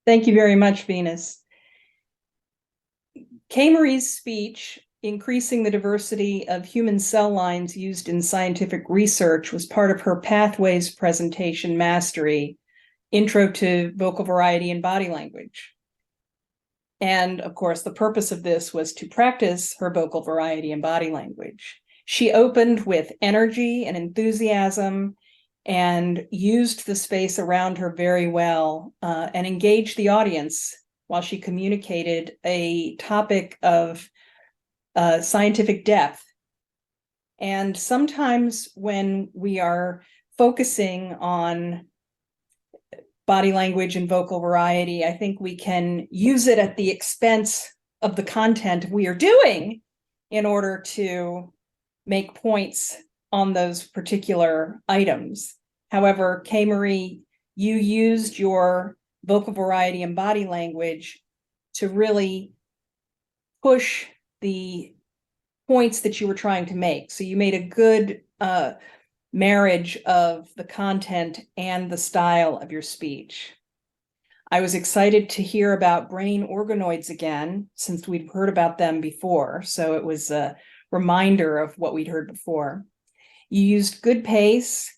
Thank you very much, Venus. Kay Marie's speech, Increasing the Diversity of Human Cell Lines Used in Scientific Research, was part of her Pathways presentation mastery, Intro to Vocal Variety and Body Language. And of course, the purpose of this was to practice her vocal variety and body language. She opened with energy and enthusiasm and used the space around her very well and engaged the audience while she communicated a topic of scientific depth. And sometimes when we are focusing on body language and vocal variety, I think we can use it at the expense of the content we are doing in order to make points on those particular items. However, Kay Marie, you used your vocal variety and body language to really push the points that you were trying to make. So you made a good marriage of the content and the style of your speech. I was excited to hear about brain organoids again, since we'd heard about them before. So it was a reminder of what we'd heard before. You used good pace.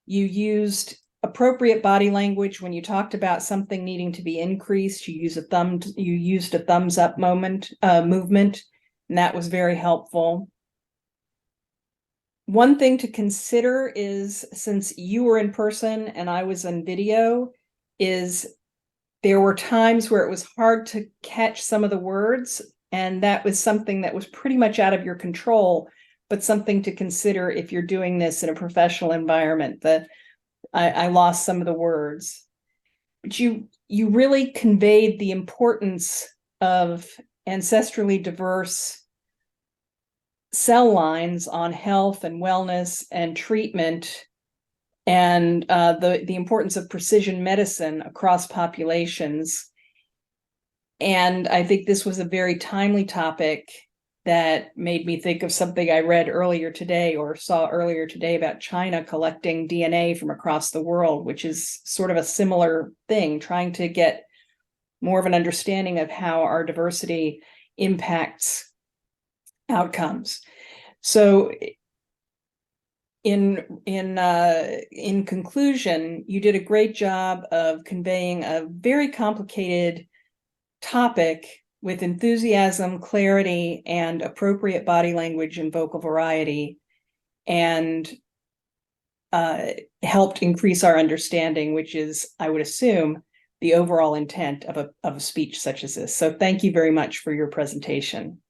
You used appropriate body language when you talked about something needing to be increased. You used a thumbs up movement, and that was very helpful. One thing to consider is, since you were in person and I was on video, is there were times where it was hard to catch some of the words, and that was something that was pretty much out of your control, but something to consider if you're doing this in a professional environment. That I lost some of the words, but you really conveyed the importance of ancestrally diverse cell lines on health and wellness and treatment, and the importance of precision medicine across populations. And I think this was a very timely topic that made me think of something I read earlier today, or saw earlier today, about China collecting DNA from across the world, which is sort of a similar thing, trying to get more of an understanding of how our diversity impacts outcomes. So in conclusion, you did a great job of conveying a very complicated topic with enthusiasm, clarity, and appropriate body language and vocal variety, and helped increase our understanding, which is, I would assume, the overall intent of a speech such as this. So thank you very much for your presentation.